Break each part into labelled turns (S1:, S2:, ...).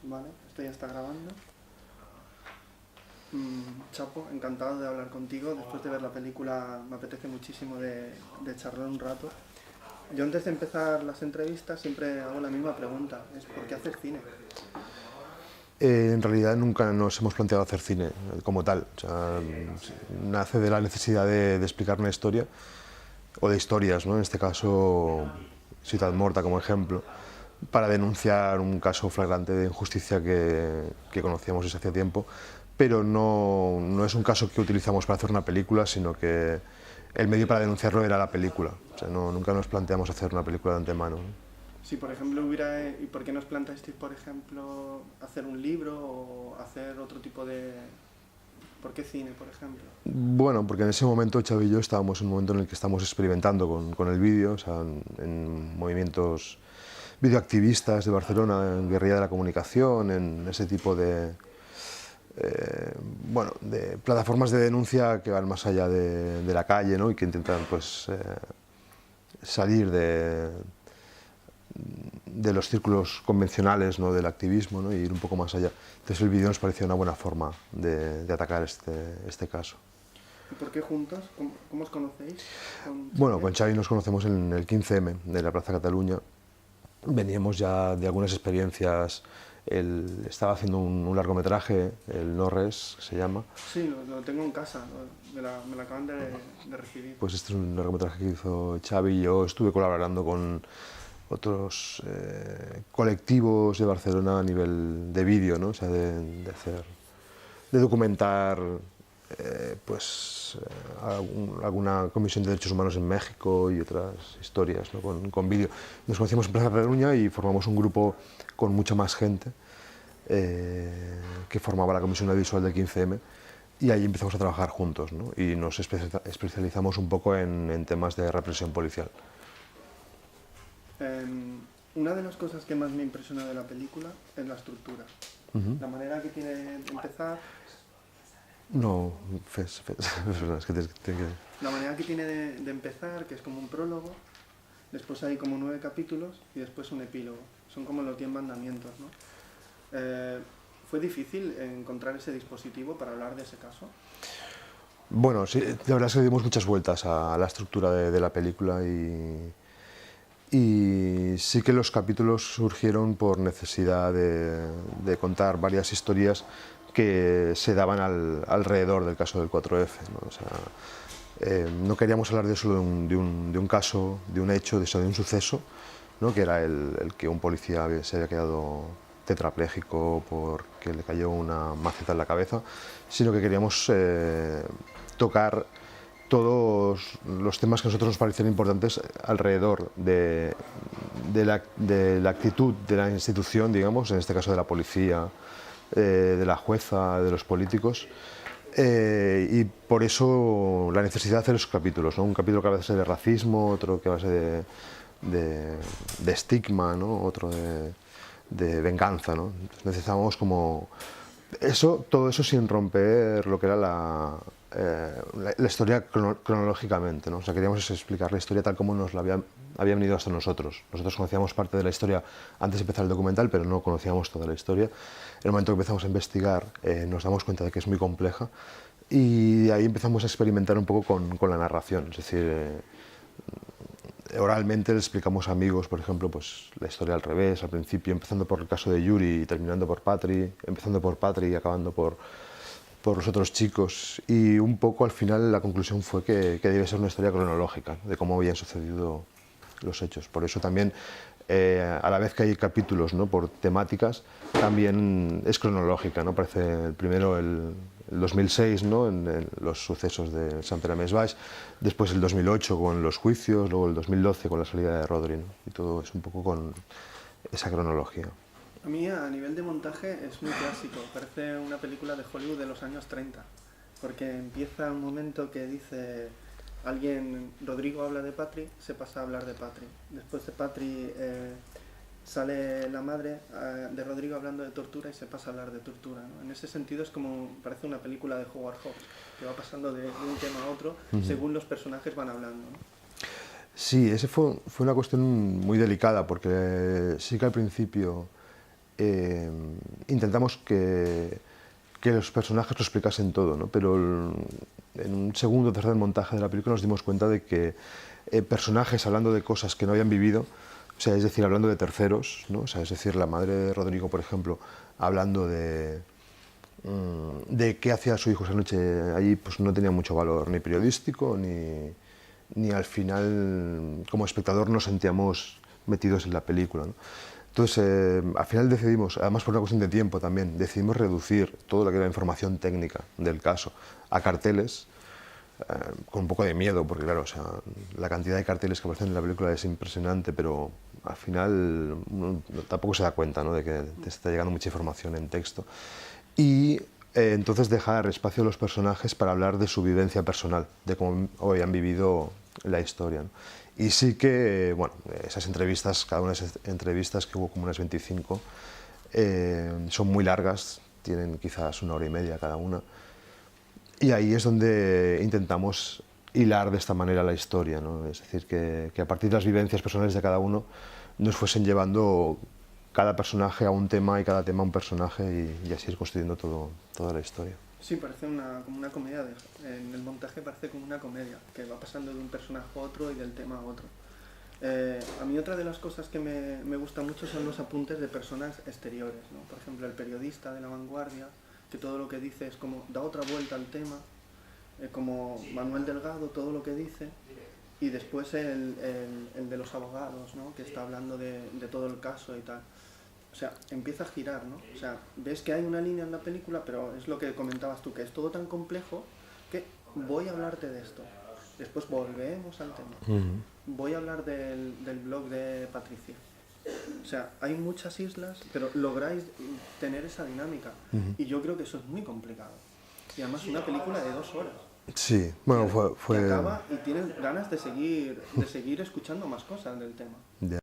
S1: Vale, esto ya está grabando. Chapo, encantado de hablar contigo. Después de ver la película me apetece muchísimo de charlar un rato. Yo antes de empezar las entrevistas siempre hago la misma pregunta, es ¿por qué hacer cine?
S2: En realidad nunca nos hemos planteado hacer cine como tal. O sea, nace de la necesidad de explicar una historia, o de historias, ¿no? En este caso, Ciudad Morta como ejemplo, para denunciar un caso flagrante de injusticia que conocíamos desde hace tiempo, pero no es un caso que utilizamos para hacer una película, sino que el medio para denunciarlo era la película. O sea, nunca nos planteamos hacer una película de antemano, ¿no?
S1: Si por ejemplo hubiera, ¿y por qué nos planteasteis por ejemplo hacer un libro o hacer otro tipo de... ¿Por qué cine, por ejemplo?
S2: Bueno, porque en ese momento Xavi y yo estábamos en un momento en el que estamos experimentando con el vídeo, o sea, en movimientos videoactivistas de Barcelona, en guerrilla de la comunicación, en ese tipo de, bueno, de plataformas de denuncia que van más allá de la calle, ¿no? Y que intentan pues, salir de los círculos convencionales, ¿no? Del activismo, ¿no? Y ir un poco más allá. Entonces el vídeo nos pareció una buena forma de atacar este caso.
S1: ¿Y por qué juntos? ¿Cómo os conocéis?
S2: Bueno, con Xavi nos conocemos en el 15M de la Plaza Cataluña. Veníamos ya de algunas experiencias. Él estaba haciendo un largometraje, el No Res, se llama.
S1: Sí, lo tengo en casa, me la acaban de recibir.
S2: Pues este es un largometraje que hizo Xavi y yo estuve colaborando con otros colectivos de Barcelona a nivel de vídeo, ¿no? O sea, de documentar alguna comisión de derechos humanos en México y otras historias, ¿no? con vídeo. Nos conocimos en Plaza Cataluña y formamos un grupo con mucha más gente que formaba la comisión audiovisual del 15M, y ahí empezamos a trabajar juntos, ¿no? Y nos especializamos un poco en temas de represión policial.
S1: Una de las cosas que más me impresiona de la película es la estructura. La manera que tiene de empezar...
S2: No, es que
S1: La manera que tiene de empezar, que es como un prólogo, después hay como 9 capítulos y después un epílogo. Son como los 10 mandamientos, ¿no? ¿Fue difícil encontrar ese dispositivo para hablar de ese caso?
S2: Bueno, sí, la verdad es que dimos muchas vueltas a la estructura de la película y sí que los capítulos surgieron por necesidad de contar varias historias que se daban alrededor del caso del 4F, ¿no? O sea, no queríamos hablar de solo de un caso, de un hecho, de un suceso, ¿no? Que era el que un policía se había quedado tetrapléjico porque le cayó una maceta en la cabeza, sino que queríamos tocar todos los temas que a nosotros nos parecían importantes alrededor de la actitud de la institución, digamos, en este caso de la policía, de la jueza, de los políticos, y por eso la necesidad de hacer esos capítulos, ¿no? Un capítulo que a veces es de racismo, otro que a veces de estigma, ¿no? Otro de venganza, ¿no? Entonces necesitábamos como todo eso sin romper lo que era la historia cronológicamente, ¿no? O sea, queríamos explicar la historia tal como nos la había venido hasta nosotros. Nosotros conocíamos parte de la historia antes de empezar el documental, pero no conocíamos toda la historia. En el momento que empezamos a investigar nos damos cuenta de que es muy compleja y de ahí empezamos a experimentar un poco con la narración. Es decir, oralmente le explicamos a amigos, por ejemplo, pues, la historia al revés, al principio, empezando por el caso de Yuri y terminando por Patri, empezando por Patri y acabando por los otros chicos, y un poco al final la conclusión fue que debe ser una historia cronológica, ¿no? De cómo habían sucedido los hechos. Por eso también, a la vez que hay capítulos, ¿no? Por temáticas, también es cronológica, ¿no? Aparece el primero el 2006, ¿no? En los sucesos de Sant Pere Més Baix, después el 2008 con los juicios, luego el 2012 con la salida de Rodri, ¿no? Y todo es un poco con esa cronología.
S1: A mí, a nivel de montaje, es muy clásico. Parece una película de Hollywood de los años 30. Porque empieza un momento que dice alguien, Rodrigo habla de Patri, se pasa a hablar de Patri. Después de Patri sale la madre de Rodrigo hablando de tortura y se pasa a hablar de tortura, ¿no? En ese sentido es como, parece una película de Howard Hawks, que va pasando de un tema a otro según los personajes van hablando, ¿no?
S2: Sí, ese fue una cuestión muy delicada, porque sí que al principio intentamos que los personajes lo explicasen todo, ¿no? Pero en un segundo o tercer montaje de la película nos dimos cuenta de que personajes hablando de cosas que no habían vivido, o sea, es decir, hablando de terceros, ¿no? O sea, es decir, la madre de Rodrigo, por ejemplo, hablando de qué hacía su hijo esa noche allí, pues no tenía mucho valor ni periodístico, ni al final, como espectador, nos sentíamos metidos en la película, ¿no? Entonces, al final decidimos, además por una cuestión de tiempo también, decidimos reducir todo lo que era información técnica del caso a carteles, con un poco de miedo, porque claro, o sea, la cantidad de carteles que aparecen en la película es impresionante, pero al final uno tampoco se da cuenta, ¿no?, de que te está llegando mucha información en texto. Y entonces dejar espacio a los personajes para hablar de su vivencia personal, de cómo habían vivido la historia, ¿no? Y sí que, bueno, esas entrevistas, cada una de esas entrevistas, que hubo como unas 25, son muy largas, tienen quizás 1 hora y media cada una, y ahí es donde intentamos hilar de esta manera la historia, ¿no? Es decir, que a partir de las vivencias personales de cada uno nos fuesen llevando cada personaje a un tema y cada tema a un personaje, y así ir construyendo toda la historia.
S1: Sí, parece como una comedia. En el montaje parece como una comedia, que va pasando de un personaje a otro y del tema a otro. A mí otra de las cosas que me gusta mucho son los apuntes de personas exteriores, ¿no? Por ejemplo, el periodista de La Vanguardia, que todo lo que dice es como da otra vuelta al tema, como Manuel Delgado, todo lo que dice, y después el de los abogados, ¿no?, que está hablando de todo el caso y tal. O sea, empieza a girar, ¿no? O sea, ves que hay una línea en la película, pero es lo que comentabas tú, que es todo tan complejo que voy a hablarte de esto. Después volvemos al tema. Voy a hablar del blog de Patricia. O sea, hay muchas islas, pero lográis tener esa dinámica. Y yo creo que eso es muy complicado. Y además una película de 2 horas.
S2: Sí, bueno, fue...
S1: Que acaba y tienes ganas de seguir escuchando más cosas del tema.
S2: Ya.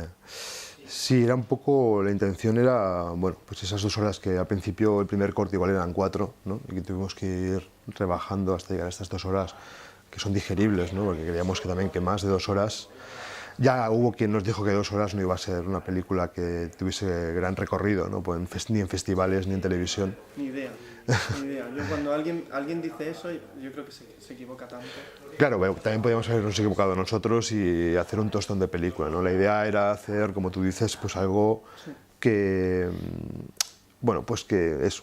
S2: Sí, era un poco, la intención era, bueno, pues esas 2 horas que al principio el primer corte igual eran 4, ¿no? Y que tuvimos que ir rebajando hasta llegar a estas 2 horas que son digeribles, ¿no? Porque creíamos que también que más de 2 horas, ya hubo quien nos dijo que 2 horas no iba a ser una película que tuviese gran recorrido, ¿no? Pues ni en festivales ni en televisión.
S1: Ni idea, ni idea. Yo cuando alguien dice eso, yo creo que se equivoca tanto.
S2: Claro, también podíamos habernos equivocado nosotros y hacer un tostón de película, ¿no? La idea era hacer, como tú dices, pues algo que, bueno, pues que es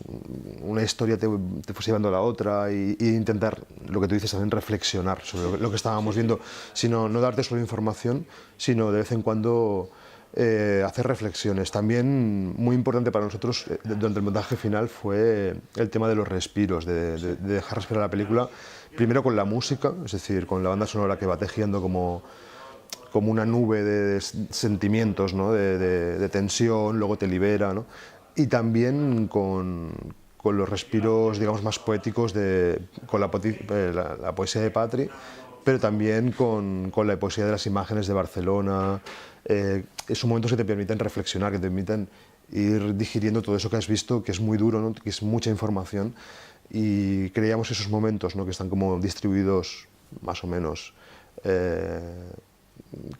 S2: una historia te fuese llevando a la otra, y intentar, lo que tú dices, también reflexionar sobre lo que estábamos viendo, sino no darte solo información, sino de vez en cuando hacer reflexiones. También muy importante para nosotros durante el montaje final fue el tema de los respiros, de dejar respirar la película, primero con la música, es decir, con la banda sonora que va tejiendo como una nube de sentimientos, ¿no? de tensión, luego te libera, ¿no? Y también con los respiros, digamos, más poéticos, con la poesía de Patri, pero también con la poesía de las imágenes de Barcelona. Esos momentos que te permiten reflexionar, que te permiten ir digiriendo todo eso que has visto, que es muy duro, ¿no? Que es mucha información, y creíamos esos momentos, ¿no? Que están como distribuidos más o menos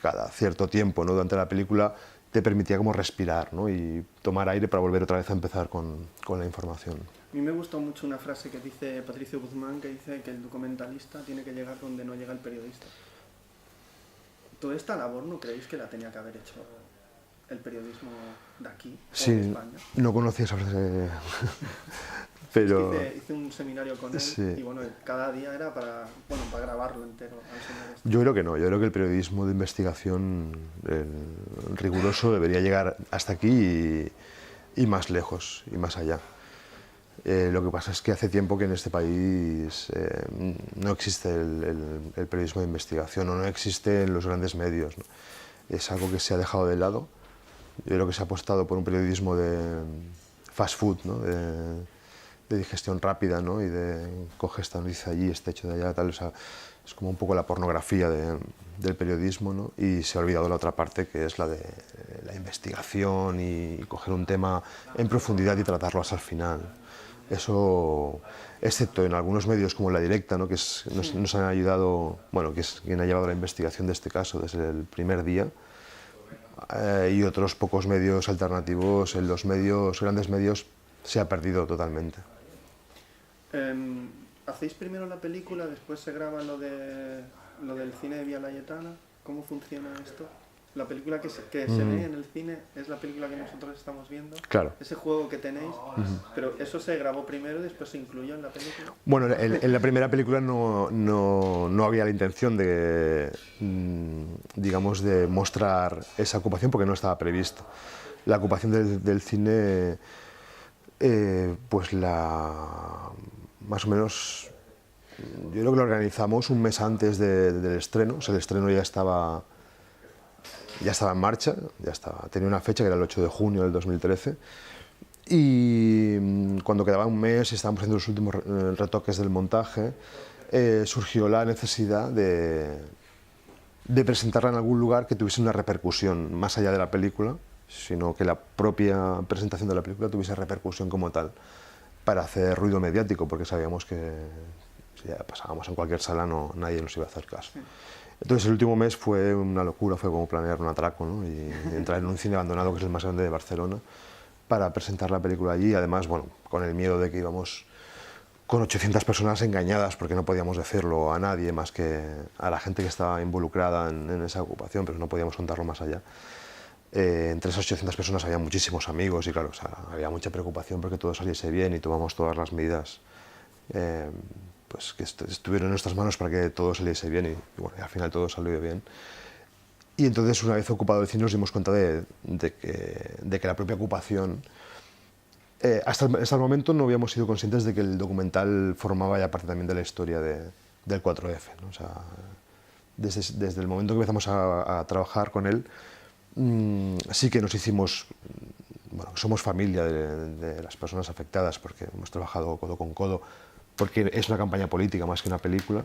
S2: cada cierto tiempo, ¿no? Durante la película, te permitía como respirar, ¿no? Y tomar aire para volver otra vez a empezar con la información.
S1: A mí me gustó mucho una frase que dice Patricio Guzmán, que dice que el documentalista tiene que llegar donde no llega el periodista. Toda esta labor, ¿no creéis que la tenía que haber hecho el periodismo de aquí,
S2: sí,
S1: de España?
S2: No conocía esa frase, pero...
S1: Es que hice un seminario con él, sí. Y bueno, cada día era para grabarlo entero al señor este.
S2: Yo creo que no, yo creo que el periodismo de investigación riguroso debería llegar hasta aquí y más lejos, y más allá. Lo que pasa es que hace tiempo que en este país no existe el periodismo de investigación, o no existe en los grandes medios, ¿no? Es algo que se ha dejado de lado. Yo creo que se ha apostado por un periodismo de fast food, ¿no? De digestión rápida, ¿no? Y de coge esta noticia allí, este hecho de allá, tal. O sea, es como un poco la pornografía del periodismo, ¿no? Y se ha olvidado la otra parte, que es la de la investigación y coger un tema en profundidad y tratarlo hasta el final. Eso, excepto en algunos medios como La Directa, ¿no? Que nos han ayudado, bueno, que es quien ha llevado la investigación de este caso desde el primer día, y otros pocos medios alternativos. En los grandes medios se ha perdido totalmente.
S1: ¿Hacéis primero la película, después se graba lo del cine de Vía Laietana? ¿Cómo funciona esto? La película que se ve en el cine es la película que nosotros estamos viendo.
S2: Claro.
S1: Ese juego que tenéis, pero eso se grabó primero y después se incluyó en la película.
S2: Bueno, en la primera película no había la intención de, digamos, de mostrar esa ocupación porque no estaba previsto. La ocupación del cine, pues más o menos, yo creo que lo organizamos un mes antes del estreno. O sea, el estreno ya estaba en marcha, tenía una fecha que era el 8 de junio del 2013 y cuando quedaba un mes y estábamos haciendo los últimos retoques del montaje, surgió la necesidad de presentarla en algún lugar que tuviese una repercusión más allá de la película, sino que la propia presentación de la película tuviese repercusión como tal, para hacer ruido mediático, porque sabíamos que si ya pasábamos en cualquier sala nadie nos iba a hacer caso. Entonces el último mes fue una locura, fue como planear un atraco, ¿no? Y entrar en un cine abandonado que es el más grande de Barcelona para presentar la película allí, además, bueno, con el miedo de que íbamos con 800 personas engañadas porque no podíamos decirlo a nadie más que a la gente que estaba involucrada en esa ocupación, pero no podíamos contarlo más allá. Entre esas 800 personas había muchísimos amigos y claro, o sea, había mucha preocupación porque todo saliese bien y tomamos todas las medidas pues que estuvieron en nuestras manos para que todo saliese bien y bueno, al final todo salió bien. Y entonces, una vez ocupado el cine, nos dimos cuenta de que la propia ocupación, hasta el momento no habíamos sido conscientes de que el documental formaba ya parte también de la historia del 4F, ¿no? O sea, desde el momento que empezamos a trabajar con él, sí que nos hicimos, bueno, somos familia de las personas afectadas porque hemos trabajado codo con codo, porque es una campaña política más que una película,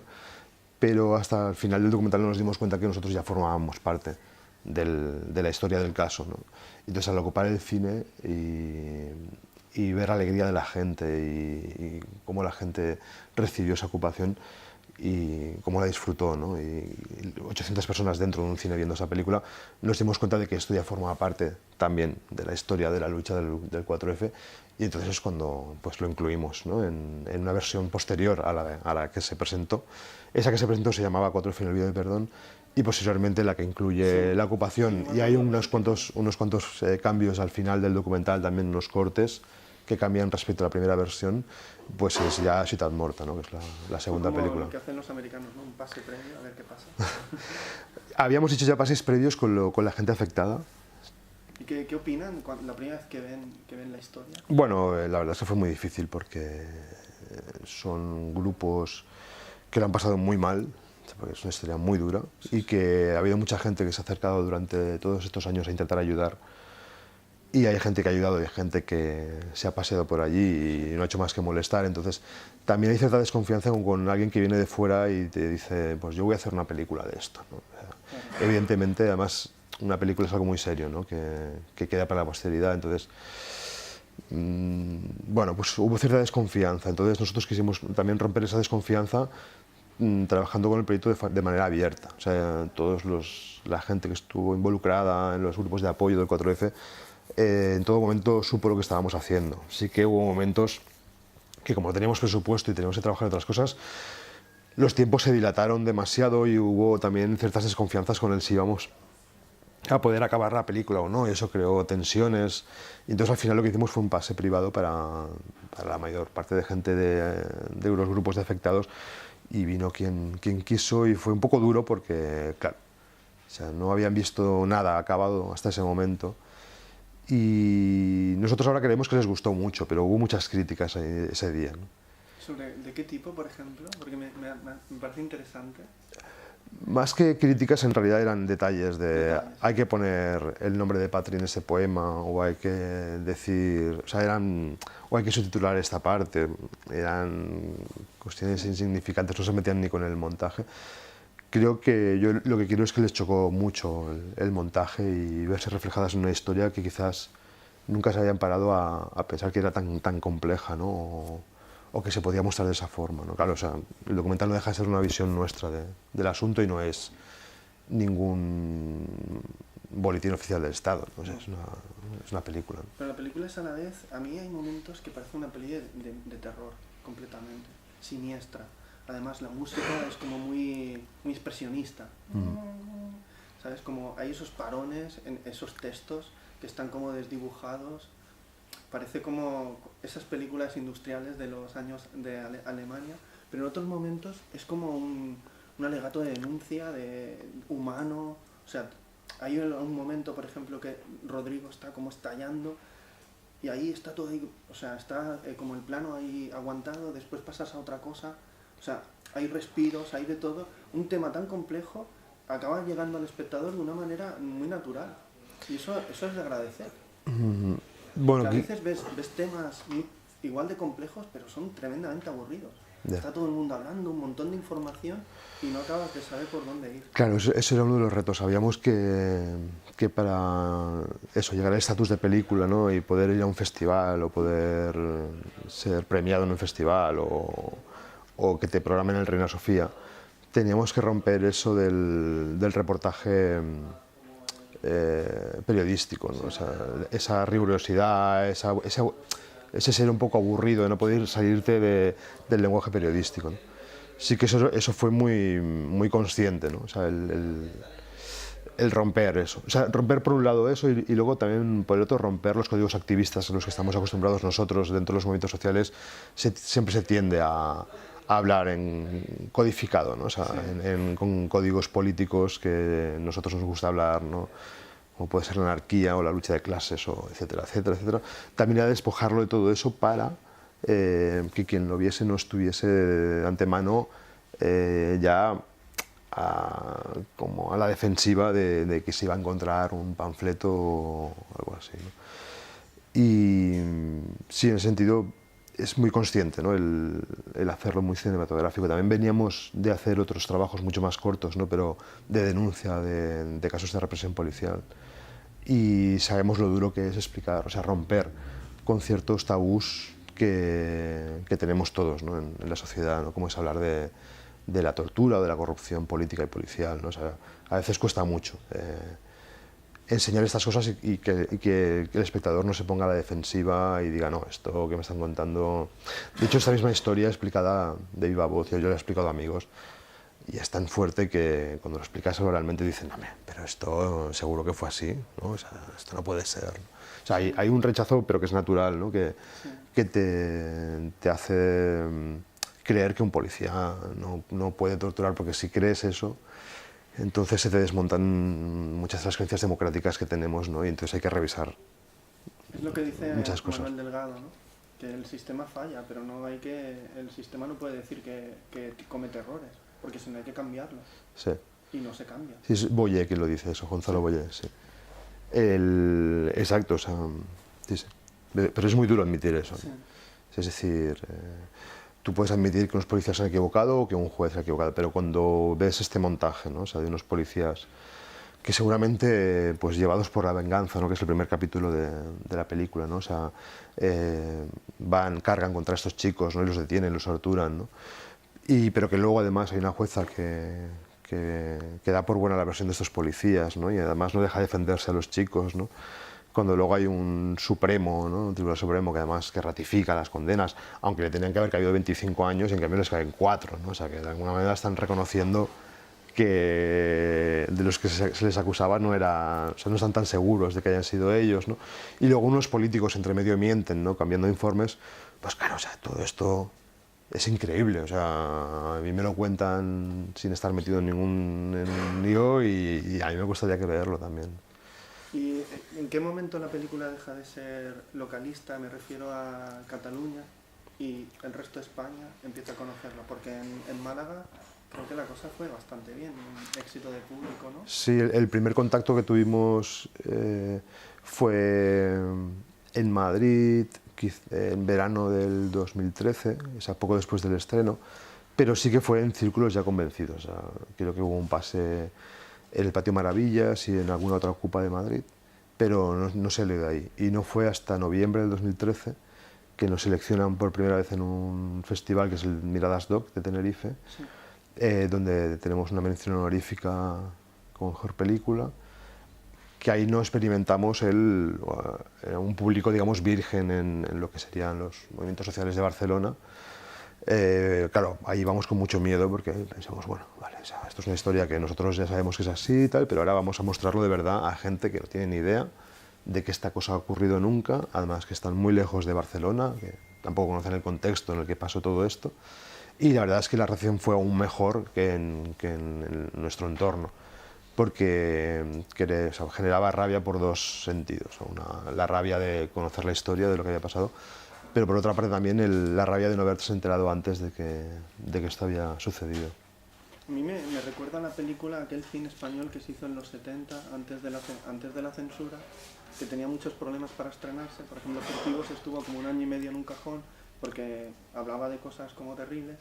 S2: pero hasta el final del documental nos dimos cuenta que nosotros ya formábamos parte de la historia del caso, ¿no? Entonces, al ocupar el cine y ver la alegría de la gente y cómo la gente recibió esa ocupación y cómo la disfrutó, ¿no? Y 800 personas dentro de un cine viendo esa película, nos dimos cuenta de que esto ya formaba parte también de la historia de la lucha del 4F, y entonces es cuando pues, lo incluimos, ¿no? en una versión posterior a la que se presentó. Esa que se presentó se llamaba 4F en el vídeo de perdón, y posteriormente la que incluye la ocupación, y hay unos cuantos cambios al final del documental, también unos cortes que cambian respecto a la primera versión, pues es ya Ciutat Morta, ¿no? Que es la segunda película.
S1: Lo que hacen los americanos, ¿no? Un pase previo, a ver qué pasa.
S2: Habíamos hecho ya pases previos con la gente afectada.
S1: ¿Y qué opinan la primera vez que ven la historia?
S2: Bueno, la verdad es que fue muy difícil porque son grupos que lo han pasado muy mal, porque es una historia muy dura, y que ha habido mucha gente que se ha acercado durante todos estos años a intentar ayudar. Y hay gente que ha ayudado y hay gente que se ha paseado por allí y no ha hecho más que molestar. Entonces, también hay cierta desconfianza con alguien que viene de fuera y te dice, pues yo voy a hacer una película de esto, ¿no? O sea, evidentemente, además, una película es algo muy serio, ¿no? que queda para la posteridad. Entonces, bueno, pues hubo cierta desconfianza. Entonces, nosotros quisimos también romper esa desconfianza trabajando con el proyecto de manera abierta. O sea, la gente que estuvo involucrada en los grupos de apoyo del 4F, en todo momento supo lo que estábamos haciendo. Sí que hubo momentos que, como teníamos presupuesto y teníamos que trabajar en otras cosas, los tiempos se dilataron demasiado y hubo también ciertas desconfianzas con el si íbamos a poder acabar la película o no, y eso creó tensiones. Y entonces al final lo que hicimos fue un pase privado para la mayor parte de gente de los grupos de afectados, y vino quien quiso, y fue un poco duro porque, claro, o sea, no habían visto nada acabado hasta ese momento. Y nosotros ahora creemos que les gustó mucho, pero hubo muchas críticas ese día, ¿no?
S1: ¿De qué tipo, por ejemplo? Porque me parece interesante.
S2: Más que críticas, en realidad eran detalles de hay que poner el nombre de Patri en ese poema, o hay que decir, o sea, o hay que subtitular esta parte. Eran cuestiones insignificantes, no se metían ni con el montaje. Creo que yo lo que quiero es que les chocó mucho el montaje y verse reflejadas en una historia que quizás nunca se habían parado a pensar que era tan compleja, ¿no? O que se podía mostrar de esa forma, ¿no? Claro, o sea, el documental no deja de ser una visión nuestra del asunto y no es boletín oficial del Estado, ¿no? O sea, es una película, ¿no?
S1: Pero la película es a la vez, a mí hay momentos que parece una peli de terror, completamente, siniestra. Además la música es como muy expresionista. ¿Sabes? Como hay esos parones, en esos textos que están como desdibujados. Parece como esas películas industriales de los años de Alemania, pero en otros momentos es como un alegato de denuncia, de humano. O sea, hay un momento, por ejemplo, que Rodrigo está como estallando y ahí está todo ahí, o sea, está como el plano ahí aguantado, después pasas a otra cosa. O sea, hay respiros, hay de todo. Un tema tan complejo acaba llegando al espectador de una manera muy natural. Y eso es de agradecer.
S2: Bueno,
S1: a veces ves temas igual de complejos, pero son tremendamente aburridos.
S2: Yeah.
S1: Está todo el mundo hablando, un montón de información y no acabas de saber por dónde ir.
S2: Claro, eso era uno de los retos. Sabíamos que para eso, llegar al estatus de película, ¿no? Y poder ir a un festival o poder ser premiado en un festival o que te programen el Reina Sofía, teníamos que romper eso del reportaje periodístico, ¿no? O sea, esa rigurosidad, ese ser un poco aburrido de no poder salirte del lenguaje periodístico, ¿no? Sí que eso fue muy consciente, ¿no? O sea, el romper eso. O sea, romper por un lado eso y luego también por el otro romper los códigos activistas a los que estamos acostumbrados nosotros dentro de los movimientos sociales. Siempre se tiende a hablar en codificado, ¿no? O sea, sí. Con códigos políticos que nosotros nos gusta hablar, ¿no? Como puede ser la anarquía o la lucha de clases, o etcétera, etcétera, etcétera. También a despojarlo de todo eso para que quien lo viese no estuviese de antemano ya como a la defensiva de que se iba a encontrar un panfleto o algo así, ¿no? Y sí, en ese sentido es muy consciente, ¿no? el hacerlo muy cinematográfico. También veníamos de hacer otros trabajos mucho más cortos, ¿no? Pero de denuncia de casos de represión policial. Y sabemos lo duro que es explicar, o sea, romper con ciertos tabús que tenemos todos, ¿no? en la sociedad, ¿no? Como es hablar de la tortura o de la corrupción política y policial, ¿no? O sea, a veces cuesta mucho enseñar estas cosas y que el espectador no se ponga a la defensiva y diga, no, esto que me están contando... De hecho, esta misma historia explicada de viva voz, yo la he explicado a amigos, y es tan fuerte que cuando lo explicas oralmente dicen, no, pero esto seguro que fue así, ¿no? O sea, esto no puede ser. O sea, hay un rechazo, pero que es natural, ¿no? Que te hace creer que un policía no puede torturar, porque si crees eso, entonces se te desmontan muchas de las creencias democráticas que tenemos, ¿no? Y entonces hay que revisar
S1: es lo que dice
S2: muchas cosas.
S1: Manuel Delgado, ¿no? Que el sistema falla, pero el sistema no puede decir que comete errores, porque si no hay que cambiarlo.
S2: Sí.
S1: Y no se cambia.
S2: Sí, es Boye quien lo dice eso, Gonzalo Boye, sí. Exacto, o sea, sí. Pero es muy duro admitir eso, ¿no? Sí. Es decir, tú puedes admitir que unos policías se han equivocado o que un juez se ha equivocado, pero cuando ves este montaje, ¿no? O sea, de unos policías que seguramente, pues llevados por la venganza, ¿no? Que es el primer capítulo de la película, ¿no? O sea, cargan contra estos chicos, ¿no? Y los detienen, los torturan, ¿no? Pero que luego además hay una jueza que da por buena la versión de estos policías, ¿no? Y además no deja defenderse a los chicos, ¿no? Cuando luego hay un Supremo, ¿no? Un Tribunal Supremo que además les las condenas, aunque le tenían que haber caído 25 años y en cambio les caen 4, ¿no? O sea, que de alguna manera están reconociendo que de los que se les acusaba no están tan seguros de que hayan sido ellos, ¿no? Y luego unos políticos entre medio mienten, ¿no? Cambiando informes, pues claro, o sea, todo esto es increíble, o sea, a mí me lo cuentan sin estar metido en ningún lío y a mí me gustaría que verlo también.
S1: ¿Y en qué momento la película deja de ser localista? Me refiero a Cataluña y el resto de España empieza a conocerla, porque en Málaga creo que la cosa fue bastante bien, un éxito de público, ¿no?
S2: Sí, el primer contacto que tuvimos fue en Madrid, en verano del 2013, o sea, poco después del estreno, pero sí que fue en círculos ya convencidos. O sea, creo que hubo un pase en el Patio Maravillas y en alguna otra ocupa de Madrid, pero no salió de ahí. Y no fue hasta noviembre del 2013 que nos seleccionan por primera vez en un festival que es el Miradas Doc de Tenerife, sí. Donde tenemos una mención honorífica con mejor película. que ahí no experimentamos un público, digamos, virgen en lo que serían los movimientos sociales de Barcelona. Claro, ahí vamos con mucho miedo porque pensamos, bueno, vale, o sea, esto es una historia que nosotros ya sabemos que es así y tal, pero ahora vamos a mostrarlo de verdad a gente que no tiene ni idea de que esta cosa ha ocurrido nunca, además que están muy lejos de Barcelona, que tampoco conocen el contexto en el que pasó todo esto, y la verdad es que la reacción fue aún mejor que en nuestro entorno, porque o sea, generaba rabia por dos sentidos. La rabia de conocer la historia de lo que había pasado, pero por otra parte también la rabia de no haberse enterado antes de que esto había sucedido.
S1: A mí me recuerda la película, aquel cine español que se hizo en los 70, antes de la censura, que tenía muchos problemas para estrenarse. Por ejemplo, Furtivos estuvo como 1 año y medio en un cajón porque hablaba de cosas como terribles,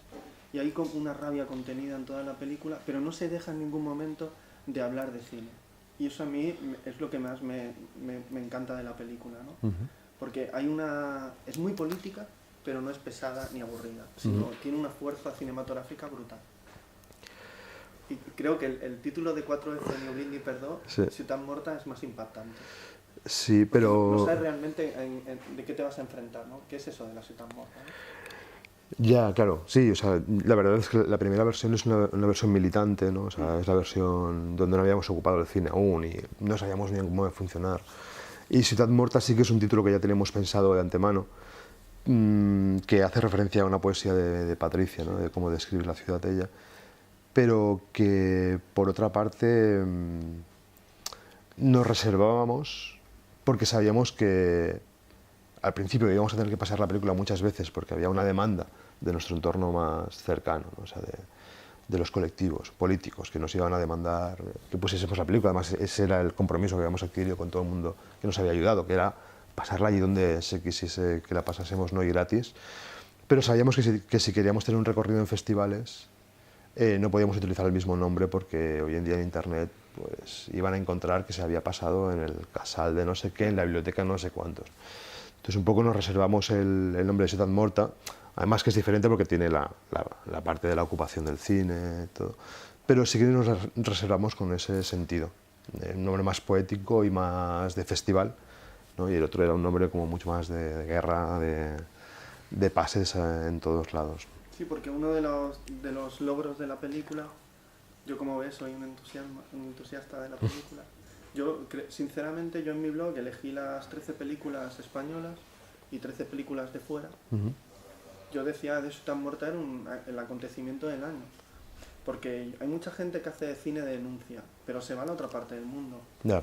S1: y hay como una rabia contenida en toda la película, pero no se deja en ningún momento de hablar de cine. Y eso a mí es lo que más me encanta de la película, ¿no? Porque es muy política, pero no es pesada ni aburrida, sino tiene una fuerza cinematográfica brutal. Y creo que el título de 4F, Ni Oblit ni Perdó,
S2: Sí.
S1: Ciutat Morta, es más impactante.
S2: Sí, pero...
S1: No sabes realmente de qué te vas a enfrentar, ¿no? ¿Qué es eso de la Ciutat Morta, ¿no?
S2: Ya, claro, sí, o sea, la verdad es que la primera versión es una versión militante, ¿no? O sea, es la versión donde no habíamos ocupado el cine aún y no sabíamos ni cómo iba a funcionar. Y Ciutat Morta sí que es un título que ya tenemos pensado de antemano, que hace referencia a una poesía de Patricia, ¿no? De cómo describe la ciudad de ella, pero que por otra parte nos reservábamos porque sabíamos que al principio íbamos a tener que pasar la película muchas veces porque había una demanda de nuestro entorno más cercano, ¿no? O sea, de los colectivos políticos que nos iban a demandar que pusiésemos la película. Además, ese era el compromiso que habíamos adquirido con todo el mundo que nos había ayudado, que era pasarla allí donde se quisiese que la pasásemos, no y gratis. Pero sabíamos que si queríamos tener un recorrido en festivales, no podíamos utilizar el mismo nombre porque hoy en día en Internet pues, iban a encontrar que se había pasado en el Casal de no sé qué, en la biblioteca no sé cuántos. Entonces un poco nos reservamos el nombre de Ciutat Morta, además que es diferente porque tiene la parte de la ocupación del cine y todo, pero sí que nos reservamos con ese sentido, un nombre más poético y más de festival, ¿no? Y el otro era un nombre como mucho más de guerra, de pases en todos lados.
S1: Sí, porque uno de los logros de la película, yo como ves soy un entusiasta de la película. Sinceramente, yo en mi blog elegí las 13 películas españolas y 13 películas de fuera. Yo decía de Ciutat Morta era el acontecimiento del año. Porque hay mucha gente que hace cine de denuncia, pero se va a la otra parte del mundo.
S2: Yeah.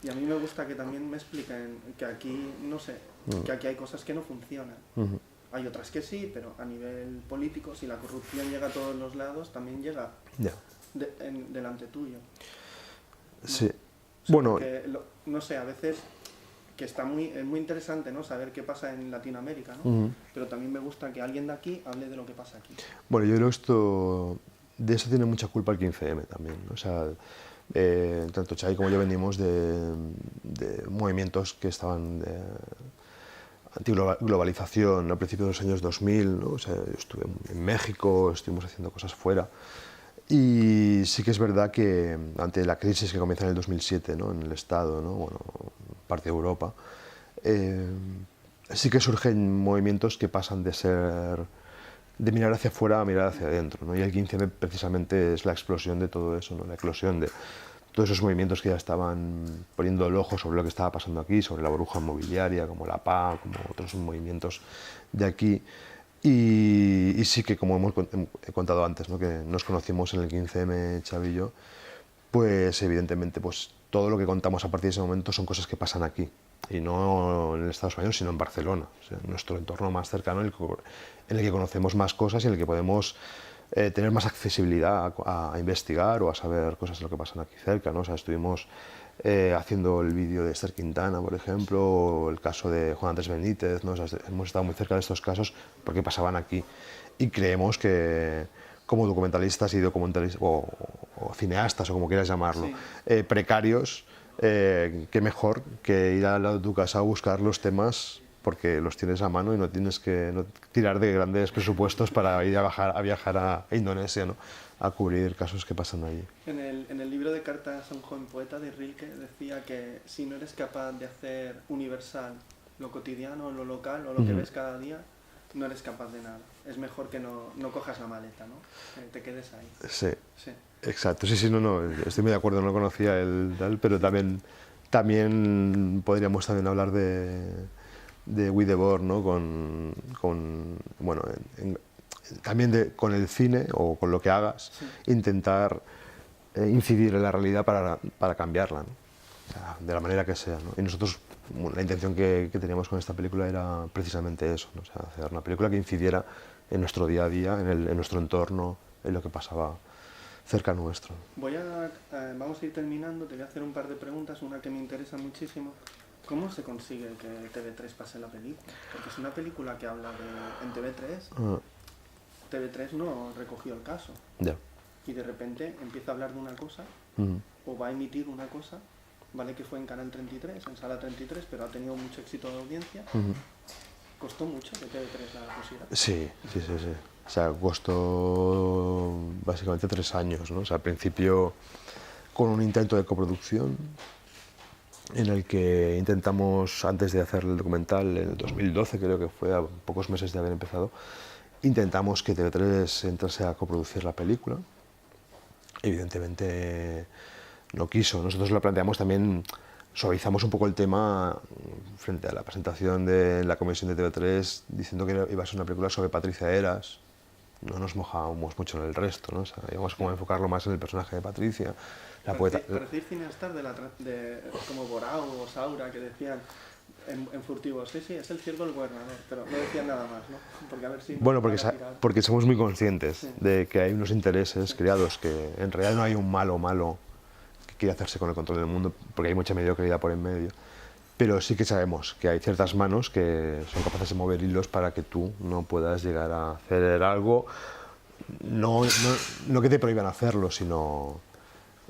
S1: Y a mí me gusta que también me expliquen que aquí, no sé, que aquí hay cosas que no funcionan. Hay otras que sí, pero a nivel político, si la corrupción llega a todos los lados, también llega delante tuyo.
S2: Sí.
S1: O sea,
S2: Bueno,
S1: no sé, a veces que es muy interesante, ¿no? Saber qué pasa en Latinoamérica, ¿no? Pero también me gusta que alguien de aquí hable de lo que pasa aquí.
S2: Bueno, yo creo de eso tiene mucha culpa el 15M también, ¿no? O sea, tanto Xavi como yo venimos de movimientos que estaban de antiglobalización a principios de los años 2000, ¿no? O sea, yo estuve en México, estuvimos haciendo cosas fuera. Y sí que es verdad que ante la crisis que comienza en el 2007, ¿no? En el Estado, ¿no? Bueno, parte de Europa, sí que surgen movimientos que pasan de mirar hacia afuera a mirar hacia adentro, ¿no? Y el 15M precisamente es la explosión de todo eso, ¿no? La eclosión de todos esos movimientos que ya estaban poniendo el ojo sobre lo que estaba pasando aquí, sobre la burbuja inmobiliaria, como la PA, como otros movimientos de aquí. Y sí que, como he contado antes, ¿no? Que nos conocimos en el 15M, Xavi y yo, pues evidentemente pues, todo lo que contamos a partir de ese momento son cosas que pasan aquí, y no en el Estado español, sino en Barcelona, o sea, en nuestro entorno más cercano, en el que conocemos más cosas y en el que podemos tener más accesibilidad a investigar o a saber cosas de lo que pasan aquí cerca, ¿no? O sea, estuvimos haciendo el vídeo de Esther Quintana, por ejemplo, o el caso de Juan Andrés Benítez, ¿no? O sea, hemos estado muy cerca de estos casos porque pasaban aquí, y creemos que como documentalistas o cineastas, o como quieras llamarlo, precarios, qué mejor que ir al lado de tu casa a buscar los temas porque los tienes a mano y no tienes que tirar de grandes presupuestos para ir a viajar a Indonesia, ¿no? A cubrir casos que pasan allí.
S1: En el libro de Cartas a un joven poeta de Rilke decía que si no eres capaz de hacer universal lo cotidiano, lo local o lo que ves cada día, no eres capaz de nada. Es mejor que no cojas la maleta, ¿no? Que te quedes ahí.
S2: Sí, sí. Exacto. Sí, no, estoy muy de acuerdo, no lo conocía el tal, pero también podríamos también hablar de Guy Debord, ¿no? Bueno, también con el cine o con lo que hagas, intentar incidir en la realidad para cambiarla, ¿no? O sea, de la manera que sea, ¿no? Y nosotros, la intención que teníamos con esta película era precisamente eso, ¿no? O sea, hacer una película que incidiera en nuestro día a día, en nuestro entorno, en lo que pasaba cerca nuestro.
S1: Vamos a ir terminando, te voy a hacer un par de preguntas, una que me interesa muchísimo. ¿Cómo se consigue que TV3 pase la película? Porque es una película que habla en TV3, TV3 no recogió el caso.
S2: Ya.
S1: Y de repente empieza a hablar de una cosa, o va a emitir una cosa, vale que fue en Canal 33, en Sala 33, pero ha tenido mucho éxito de audiencia. ¿Costó mucho que TV3 la pusiera?
S2: Sí. O sea, costó básicamente 3 años, ¿no? O sea, al principio con un intento de coproducción en el que intentamos, antes de hacer el documental, en el 2012 creo que fue, a pocos meses de haber empezado, intentamos que TV3 entrase a coproducir la película. Evidentemente no quiso. Nosotros lo planteamos también, suavizamos un poco el tema frente a la presentación de la comisión de TV3, diciendo que iba a ser una película sobre Patricia Eras. No nos mojábamos mucho en el resto, ¿no? O sea, íbamos como a enfocarlo más en el personaje de Patricia. La poeta.
S1: Parecía cineastas como Borao o Saura, que decían en furtivo, sí, es el ciervo del gobernador, pero no decían nada más, ¿no? Porque a ver si...
S2: Bueno, porque somos muy conscientes de que hay unos intereses creados, que en realidad no hay un malo que quiere hacerse con el control del mundo, porque hay mucha mediocridad por en medio. Pero sí que sabemos que hay ciertas manos que son capaces de mover hilos para que tú no puedas llegar a hacer algo, no que te prohíban hacerlo, sino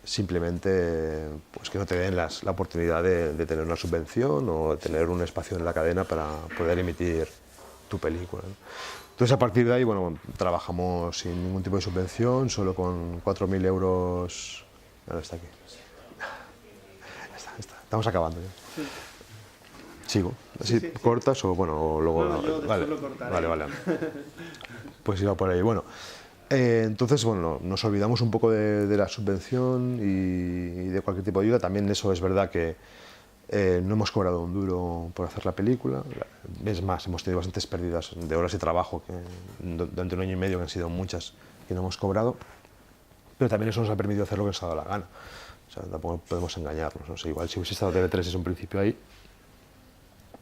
S2: simplemente pues que no te den la oportunidad de tener una subvención o tener un espacio en la cadena para poder emitir tu película, ¿no? Entonces, a partir de ahí, bueno, trabajamos sin ningún tipo de subvención, solo con 4.000 euros. Ahora está aquí. Estamos acabando ya. ¿Sigo? ¿Así cortas o bueno, o luego...?
S1: No, yo después lo cortaré.
S2: Vale. Pues iba por ahí. Bueno, entonces, bueno, nos olvidamos un poco de la subvención y de cualquier tipo de ayuda. También eso es verdad que no hemos cobrado un duro por hacer la película. Es más, hemos tenido bastantes pérdidas de horas de trabajo durante 1 año y medio, que han sido muchas, que no hemos cobrado. Pero también eso nos ha permitido hacer lo que nos ha dado la gana. O sea, tampoco podemos engañarnos, ¿no? O sea, igual si hubiese estado TV3 desde un principio ahí,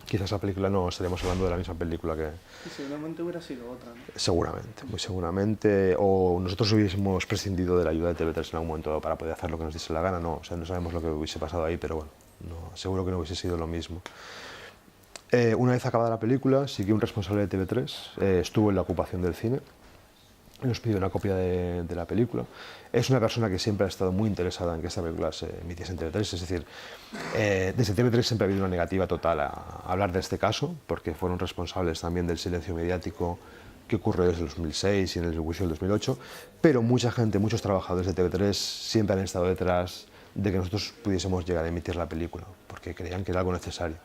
S2: quizás la película no estaríamos hablando de la misma película que...
S1: Sí, seguramente hubiera sido otra, ¿no?
S2: Seguramente, muy seguramente. O nosotros hubiésemos prescindido de la ayuda de TV3 en algún momento para poder hacer lo que nos diese la gana, no. O sea, no sabemos lo que hubiese pasado ahí, pero bueno, seguro que no hubiese sido lo mismo. Una vez acabada la película, sí que un responsable de TV3 estuvo en la ocupación del cine. Nos pidió una copia de la película. Es una persona que siempre ha estado muy interesada en que esta película se emitiese en TV3, es decir, desde TV3 siempre ha habido una negativa total a hablar de este caso, porque fueron responsables también del silencio mediático que ocurrió desde el 2006 y en el juicio del 2008, pero mucha gente, muchos trabajadores de TV3 siempre han estado detrás de que nosotros pudiésemos llegar a emitir la película, porque creían que era algo necesario.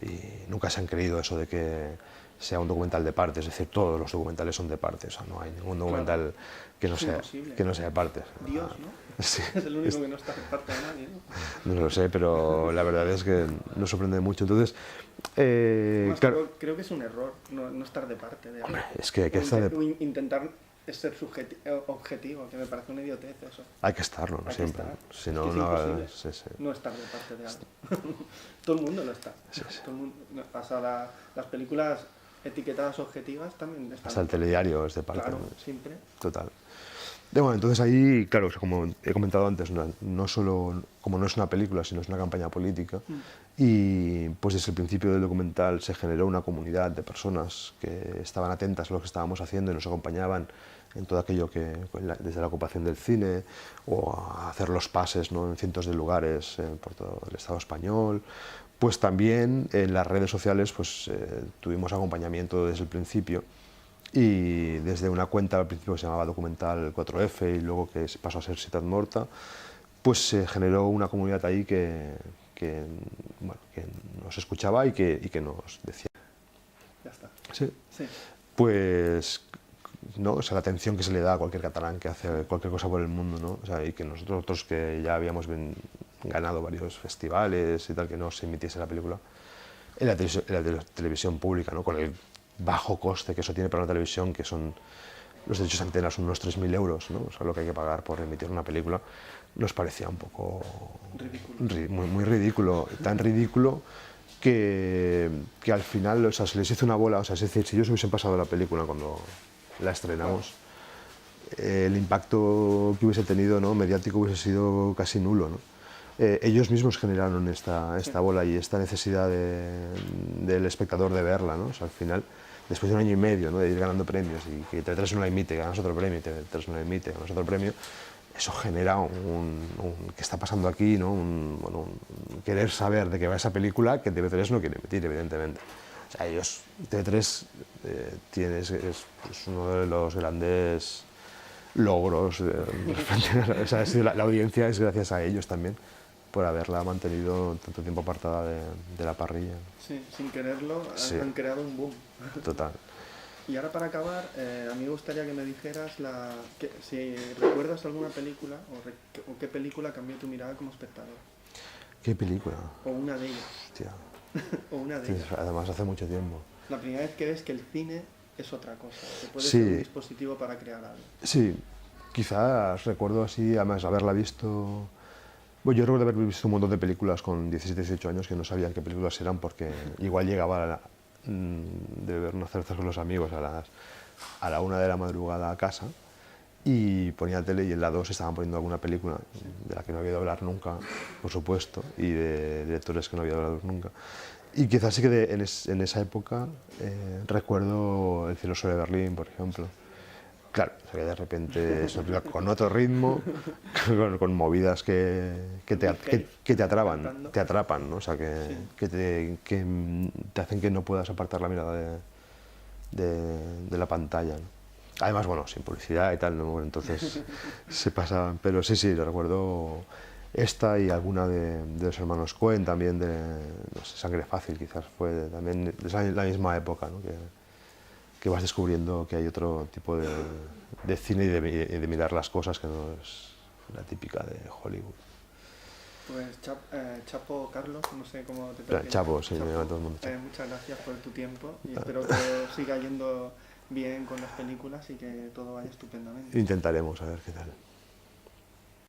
S2: Y nunca se han creído eso de que sea un documental de parte, es decir, todos los documentales son de parte, o sea, no hay ningún documental que no sea de parte.
S1: Dios, ¿no?
S2: Sí.
S1: Es el único que no está de parte de nadie, ¿no?
S2: No lo sé, pero la verdad es que nos sorprende mucho. Entonces,
S1: claro, creo que es un error no estar de parte de algo.
S2: Hombre, es que hay que estar
S1: intentar ser objetivo, que me parece una idiotez eso.
S2: Hay que estarlo, ¿no? Siempre. Si no,
S1: no estar de parte de algo. Todo el mundo lo está. Todo el mundo, hasta las películas etiquetadas objetivas también están.
S2: Hasta el telediario es de parte.
S1: Claro, siempre.
S2: Total. Bueno, entonces ahí, claro, como he comentado antes, no solo como no es una película, sino es una campaña política, y pues desde el principio del documental se generó una comunidad de personas que estaban atentas a lo que estábamos haciendo y nos acompañaban en todo aquello que, desde la ocupación del cine, o a hacer los pases, ¿no?, en cientos de lugares por todo el Estado español, pues también en las redes sociales pues, tuvimos acompañamiento desde el principio, y desde una cuenta al principio que se llamaba Documental 4F y luego que se pasó a ser Ciutat Morta, pues se generó una comunidad ahí bueno, que nos escuchaba y que nos decía.
S1: Ya está.
S2: Sí.
S1: Sí.
S2: Pues, ¿no? O sea, la atención que se le da a cualquier catalán que hace cualquier cosa por el mundo, ¿no? O sea, y que nosotros que ya habíamos ganado varios festivales y tal, que no se emitiese la película en la televisión pública, ¿no? Con el bajo coste que eso tiene para una televisión, que son los derechos de antena son unos 3.000 euros, ¿no? O sea, lo que hay que pagar por emitir una película, nos parecía un poco muy ridículo, tan ridículo que al final, o sea, se les hizo una bola. O sea, es decir, si ellos hubiesen pasado la película cuando la estrenamos, el impacto que hubiese tenido, ¿no?, mediático, hubiese sido casi nulo, ¿no? Ellos mismos generaron esta bola y esta necesidad del espectador de verla, ¿no? O sea, al final, después de un año y medio, ¿no?, de ir ganando premios y que TV3 no la emite, ganas otro premio, y TV3 no la emite, ganas otro premio, eso genera ¿qué está pasando aquí?, ¿no? Un querer saber de qué va esa película que TV3 no quiere emitir, evidentemente. O sea, ellos, TV3 es uno de los grandes logros, o sea, la audiencia es gracias a ellos también, por haberla mantenido tanto tiempo apartada de la parrilla.
S1: Sí, sin quererlo, sí, han creado un boom.
S2: Total.
S1: Y ahora, para acabar, a mí me gustaría que me dijeras si recuerdas alguna película o qué película cambió tu mirada como espectador.
S2: ¿Qué película?
S1: O una de ellas.
S2: Hostia.
S1: O una de ellas.
S2: Además, hace mucho tiempo.
S1: La primera vez que ves que el cine es otra cosa, que puede
S2: sí,
S1: ser un dispositivo para crear algo.
S2: Sí, quizás recuerdo así, además haberla visto. Bueno, yo recuerdo haber visto un montón de películas con 17, 18 años que no sabían qué películas eran, porque igual llegaba de beber unas cervezas con los amigos a la 1 de la madrugada a casa y ponía tele, y en la 2 estaban poniendo alguna película de la que no había oído hablar nunca, por supuesto, y de directores que no había oído hablar nunca. Y quizás sí que en esa época recuerdo El cielo sobre Berlín, por ejemplo. Claro, o sea, que de repente es con otro ritmo, con movidas que te atrapan, ¿no? O sea, que te hacen que no puedas apartar la mirada de la pantalla, ¿no? Además, bueno, sin publicidad y tal, ¿no? Bueno, entonces se pasa, pero sí, recuerdo esta y alguna de los hermanos Coen también, no sé, Sangre Fácil, quizás fue también de la misma época, ¿no? Que vas descubriendo que hay otro tipo de cine y de mirar las cosas que no es la típica de Hollywood.
S1: Pues Chapo Carlos, no sé cómo te prefieres.
S2: Chapo, sí, me llama todo el mundo.
S1: Muchas gracias por tu tiempo y espero que siga yendo bien con las películas y que todo vaya estupendamente.
S2: Intentaremos, a ver qué tal.